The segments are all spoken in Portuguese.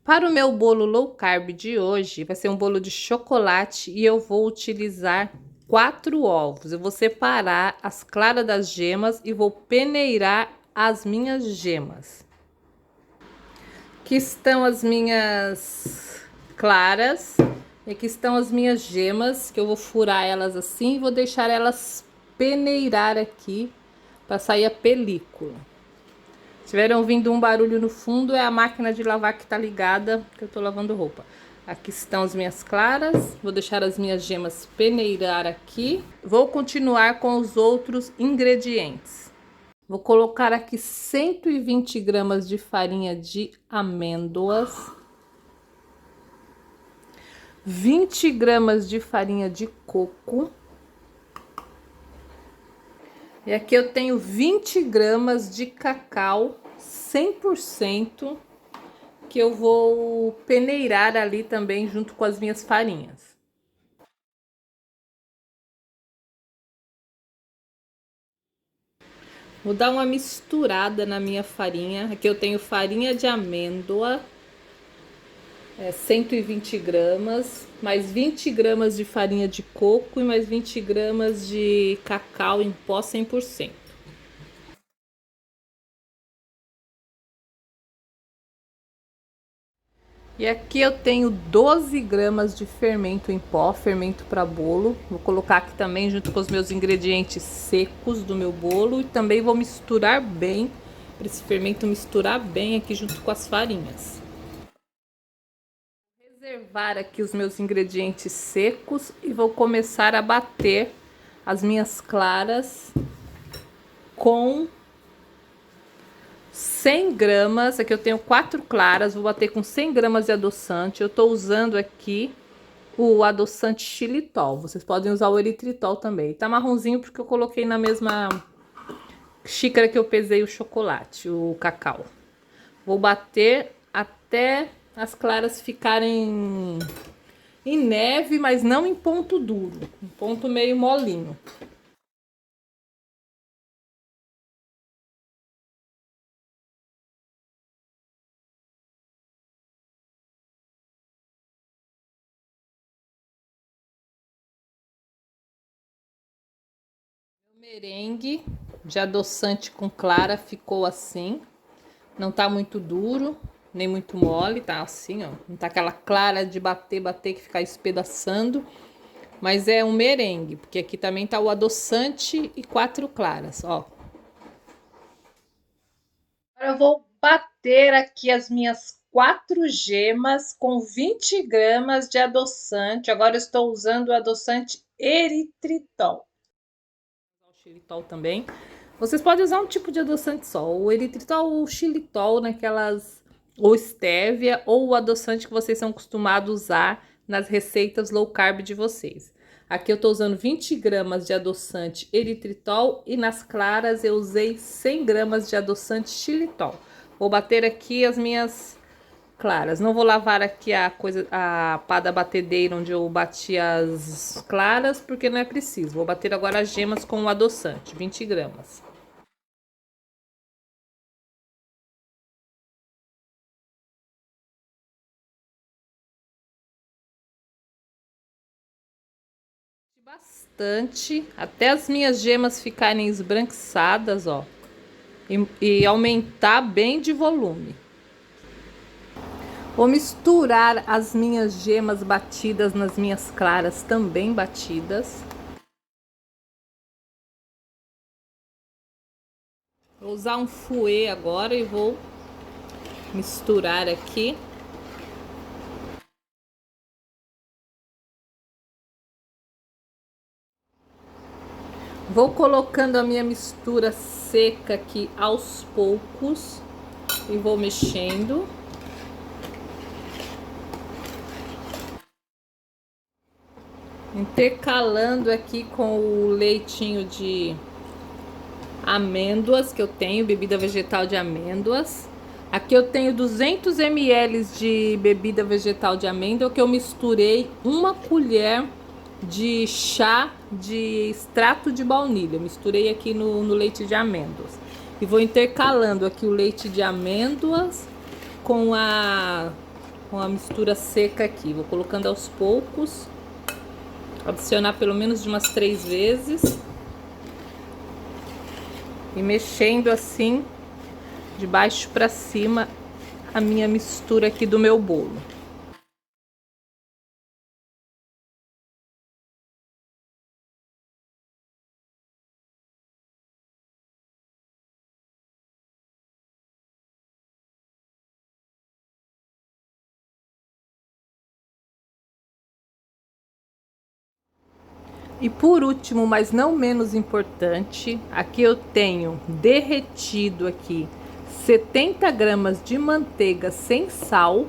Para o meu bolo low carb de hoje, vai ser um bolo de chocolate e eu vou utilizar 4 ovos. Eu vou separar as claras das gemas e vou peneirar as minhas gemas. Aqui estão as minhas claras e aqui estão as minhas gemas, que eu vou furar elas assim e vou deixar elas peneirar aqui para sair a película. Se tiverem ouvindo um barulho no fundo, é a máquina de lavar que tá ligada, que eu tô lavando roupa. Aqui estão as minhas claras, vou deixar as minhas gemas peneirar aqui. Vou continuar com os outros ingredientes. Vou colocar aqui 120 gramas de farinha de amêndoas, 20 gramas de farinha de coco. E aqui eu tenho 20 gramas de cacau 100%, que eu vou peneirar ali também junto com as minhas farinhas. Vou dar uma misturada na minha farinha. Aqui eu tenho farinha de amêndoa, 120 gramas, mais 20 gramas de farinha de coco e mais 20 gramas de cacau em pó 100%. E aqui eu tenho 12 gramas de fermento em pó, fermento para bolo. Vou colocar aqui também junto com os meus ingredientes secos do meu bolo. E também vou misturar bem, para esse fermento misturar bem aqui junto com as farinhas. Vou reservar aqui os meus ingredientes secos e vou começar a bater as minhas claras com 100 gramas, aqui eu tenho 4 claras, vou bater com 100 gramas de adoçante. Eu tô usando aqui o adoçante xilitol, vocês podem usar o eritritol também. Tá marronzinho porque eu coloquei na mesma xícara que eu pesei o chocolate, o cacau. Vou bater até as claras ficarem em neve, mas não em ponto duro, em ponto meio molinho. Merengue de adoçante com clara ficou assim, não tá muito duro nem muito mole, tá assim, ó, não tá aquela clara de bater que ficar espedaçando, mas é um merengue, porque aqui também tá o adoçante e 4 claras, ó. Agora eu vou bater aqui as minhas 4 gemas com 20 gramas de adoçante. Agora eu estou usando o adoçante eritritol. O xilitol também. Vocês podem usar um tipo de adoçante só, o eritritol ou o xilitol naquelas, ou stevia, ou o adoçante que vocês são acostumados a usar nas receitas low carb de vocês. Aqui eu tô usando 20 gramas de adoçante eritritol e nas claras eu usei 100 gramas de adoçante xilitol. Vou bater aqui as minhas claras. Não vou lavar aqui a pá da batedeira onde eu bati as claras, porque não é preciso. Vou bater agora as gemas com o adoçante, 20 gramas. Bastante, até as minhas gemas ficarem esbranquiçadas, ó. E aumentar bem de volume. Vou misturar as minhas gemas batidas nas minhas claras também batidas. Vou usar um fouet agora e vou misturar aqui. Vou colocando a minha mistura seca aqui aos poucos e vou mexendo. Intercalando aqui com o leitinho de amêndoas que eu tenho, bebida vegetal de amêndoas. Aqui eu tenho 200 ml de bebida vegetal de amêndoa que eu misturei 1 colher de chá de extrato de baunilha. Eu misturei aqui no leite de amêndoas. E vou intercalando aqui o leite de amêndoas com com a mistura seca aqui. Vou colocando aos poucos. Adicionar pelo menos de umas 3 vezes. E mexendo assim, de baixo para cima, a minha mistura aqui do meu bolo. E por último, mas não menos importante, aqui eu tenho derretido aqui 70 gramas de manteiga sem sal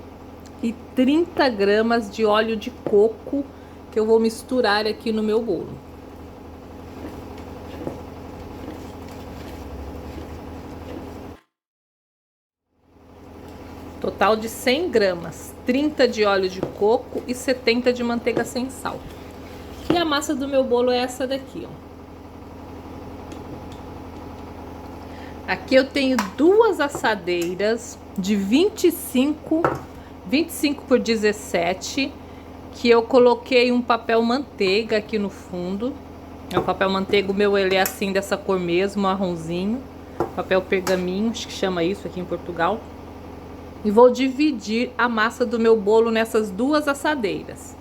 e 30 gramas de óleo de coco que eu vou misturar aqui no meu bolo. Total de 100 gramas, 30 de óleo de coco e 70 de manteiga sem sal. E a massa do meu bolo é essa daqui, ó. Aqui eu tenho 2 assadeiras de 25 por 17, que eu coloquei um papel manteiga aqui no fundo. É o papel manteiga, o meu ele é assim, dessa cor mesmo, marronzinho. Papel pergaminho, acho que chama isso aqui em Portugal. E vou dividir a massa do meu bolo nessas 2 assadeiras.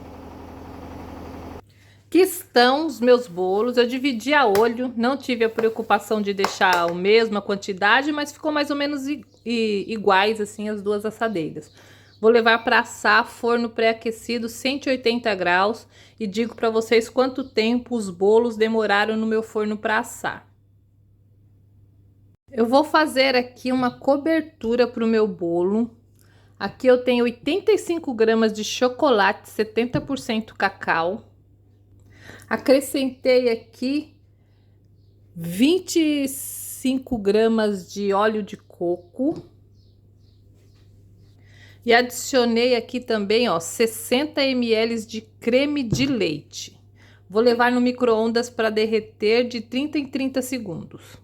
Aqui estão os meus bolos, eu dividi a olho, não tive a preocupação de deixar a mesma quantidade, mas ficou mais ou menos iguais assim as 2 assadeiras. Vou levar para assar, forno pré-aquecido, 180 graus, e digo para vocês quanto tempo os bolos demoraram no meu forno para assar. Eu vou fazer aqui uma cobertura para o meu bolo. Aqui eu tenho 85 gramas de chocolate 70% cacau. Acrescentei aqui 25 gramas de óleo de coco. E adicionei aqui também, ó, 60 ml de creme de leite. Vou levar no micro-ondas para derreter de 30 em 30 segundos.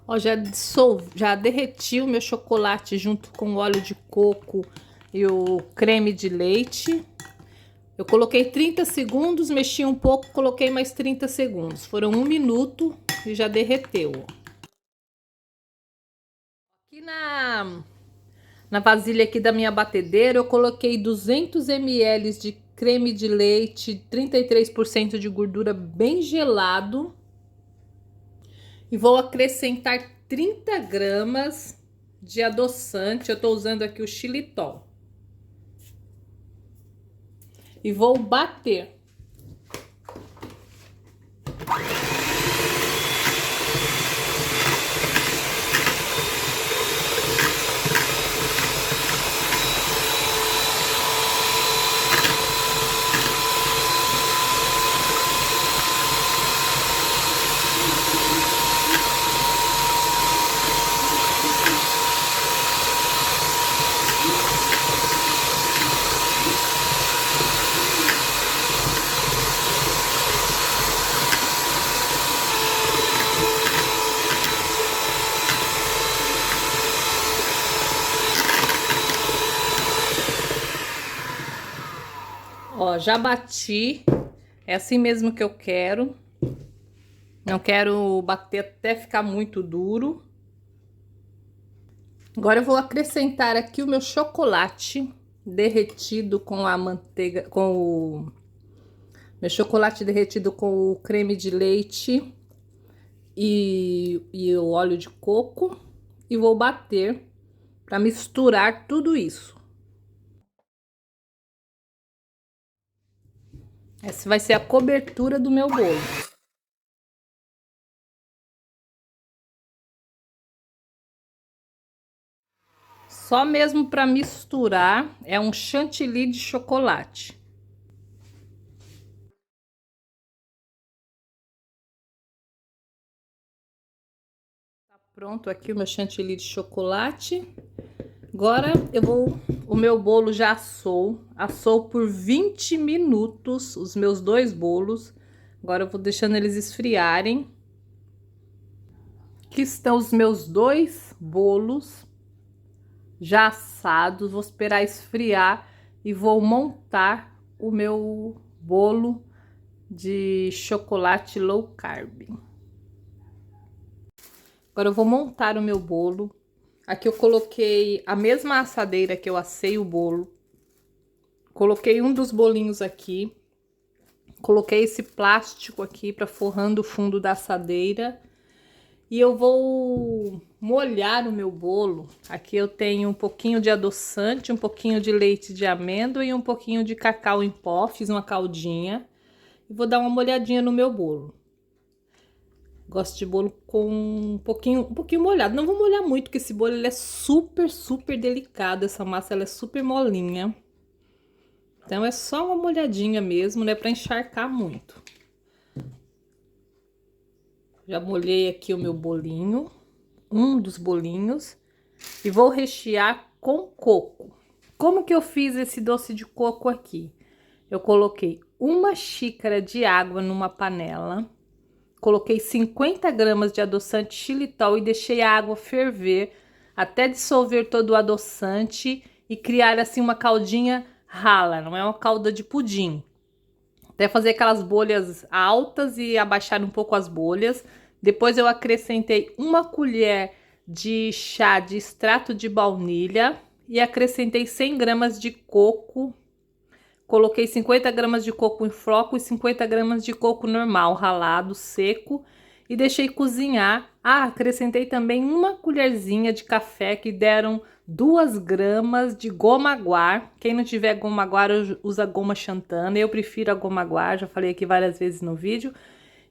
Ó, já derreti o meu chocolate junto com o óleo de coco e o creme de leite. Eu coloquei 30 segundos, mexi um pouco, coloquei mais 30 segundos. Foram 1 minuto e já derreteu. Aqui na vasilha aqui da minha batedeira, eu coloquei 200 ml de creme de leite, 33% de gordura, bem gelado. E vou acrescentar 30 gramas de adoçante. Eu tô usando aqui o xilitol. E vou bater. Ó, já bati. É assim mesmo que eu quero. Não quero bater até ficar muito duro. Agora eu vou acrescentar aqui o meu chocolate derretido com a manteiga, meu chocolate derretido com o creme de leite e o óleo de coco, e vou bater para misturar tudo isso. Essa vai ser a cobertura do meu bolo. Só mesmo para misturar, é um chantilly de chocolate. Tá pronto aqui o meu chantilly de chocolate. Agora o meu bolo já assou por 20 minutos, os meus 2 bolos. Agora eu vou deixando eles esfriarem. Aqui estão os meus 2 bolos. já assados. Vou esperar esfriar e vou montar o meu bolo de chocolate low carb. Agora eu vou montar o meu bolo. Aqui eu coloquei a mesma assadeira que eu assei o bolo. Coloquei um dos bolinhos aqui. Coloquei esse plástico aqui para forrando o fundo da assadeira. E eu vou molhar o meu bolo. Aqui eu tenho um pouquinho de adoçante, um pouquinho de leite de amêndoa e um pouquinho de cacau em pó. Fiz uma caldinha. E vou dar uma molhadinha no meu bolo. Gosto de bolo com um pouquinho molhado. Não vou molhar muito, porque esse bolo ele é super, super delicado. Essa massa ela é super molinha. Então é só uma molhadinha mesmo, não é para encharcar muito. Já molhei aqui o meu bolinho, um dos bolinhos, e vou rechear com coco. Como que eu fiz esse doce de coco aqui? Eu coloquei uma xícara de água numa panela. Coloquei 50 gramas de adoçante xilitol e deixei a água ferver até dissolver todo o adoçante e criar assim uma caldinha rala, não é uma calda de pudim. Até fazer aquelas bolhas altas e abaixar um pouco as bolhas. Depois eu acrescentei uma colher de chá de extrato de baunilha e acrescentei 100 gramas de coco. Coloquei 50 gramas de coco em floco e 50 gramas de coco normal, ralado, seco, e deixei cozinhar. Ah, acrescentei também uma colherzinha de café, que deram 2 gramas de goma guar. Quem não tiver goma guar, usa goma xantana. Eu prefiro a goma guar, já falei aqui várias vezes no vídeo.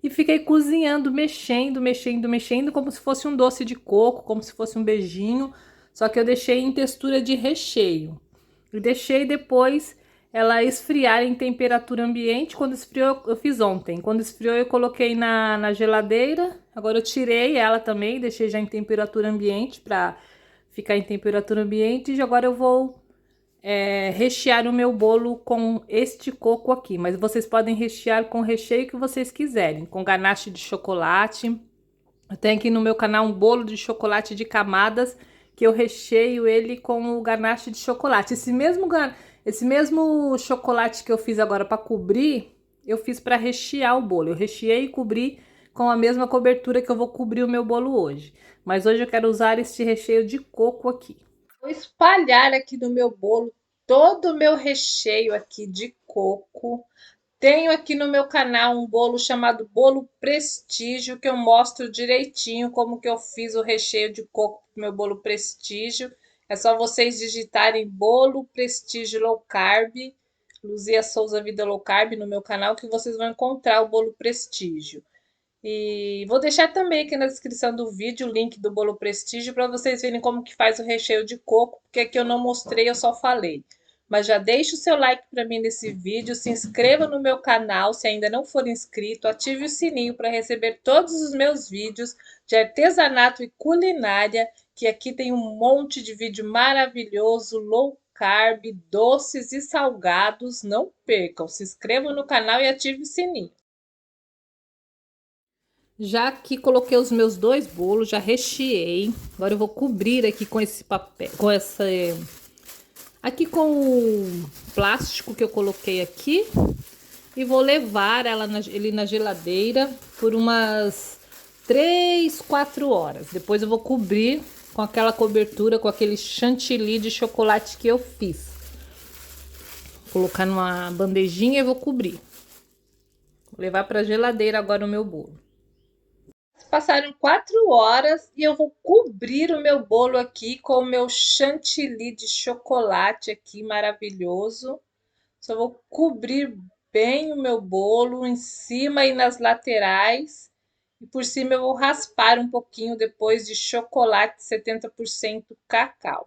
E fiquei cozinhando, mexendo, como se fosse um doce de coco, como se fosse um beijinho. Só que eu deixei em textura de recheio. E deixei depois ela esfriar em temperatura ambiente. Quando esfriou, eu fiz ontem. Quando esfriou, eu coloquei na geladeira. Agora eu tirei ela também, deixei já em temperatura ambiente para ficar em temperatura ambiente. E agora eu vou rechear o meu bolo com este coco aqui. Mas vocês podem rechear com o recheio que vocês quiserem, com ganache de chocolate. Eu tenho aqui no meu canal um bolo de chocolate de camadas, que eu recheio ele com o ganache de chocolate. Esse mesmo chocolate que eu fiz agora para cobrir, eu fiz para rechear o bolo. Eu recheei e cobri com a mesma cobertura que eu vou cobrir o meu bolo hoje. Mas hoje eu quero usar este recheio de coco aqui. Vou espalhar aqui no meu bolo todo o meu recheio aqui de coco. Tenho aqui no meu canal um bolo chamado Bolo Prestígio, que eu mostro direitinho como que eu fiz o recheio de coco pro meu bolo Prestígio. É só vocês digitarem Bolo Prestígio Low Carb, Luzia Souza Vida Low Carb no meu canal, que vocês vão encontrar o bolo Prestígio. E vou deixar também aqui na descrição do vídeo o link do bolo Prestígio para vocês verem como que faz o recheio de coco, porque aqui eu não mostrei, eu só falei. Mas já deixa o seu like para mim nesse vídeo, se inscreva no meu canal se ainda não for inscrito, ative o sininho para receber todos os meus vídeos de artesanato e culinária, que aqui tem um monte de vídeo maravilhoso, low carb, doces e salgados. Não percam, se inscrevam no canal e ative o sininho. Já aqui coloquei os meus 2 bolos, já recheei. Agora eu vou cobrir aqui com esse papel, com essa aqui com o plástico que eu coloquei aqui, e vou levar ele na geladeira por umas 3, 4 horas. Depois eu vou cobrir com aquela cobertura, com aquele chantilly de chocolate que eu fiz. Vou colocar numa bandejinha e vou cobrir. Vou levar para a geladeira agora o meu bolo. Passaram 4 horas e eu vou cobrir o meu bolo aqui com o meu chantilly de chocolate aqui maravilhoso. Só vou cobrir bem o meu bolo em cima e nas laterais. E por cima eu vou raspar um pouquinho depois de chocolate 70% cacau.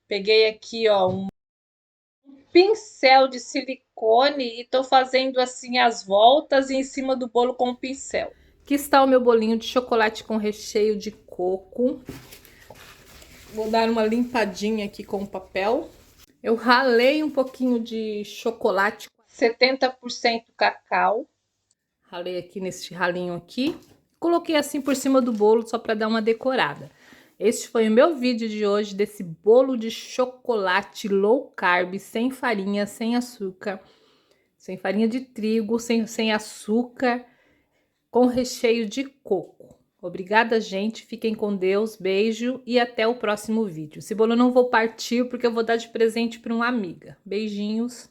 Peguei aqui, ó, um pincel de silicone e tô fazendo assim as voltas em cima do bolo com o pincel. Aqui está o meu bolinho de chocolate com recheio de coco. Vou dar uma limpadinha aqui com o papel. Eu ralei um pouquinho de chocolate 70% cacau. Ralei aqui nesse ralinho aqui. Coloquei assim por cima do bolo só para dar uma decorada. Este foi o meu vídeo de hoje desse bolo de chocolate low carb, sem farinha, sem açúcar, sem farinha de trigo, sem açúcar, com recheio de coco. Obrigada, gente. Fiquem com Deus. Beijo e até o próximo vídeo. Esse bolo eu não vou partir porque eu vou dar de presente para uma amiga. Beijinhos.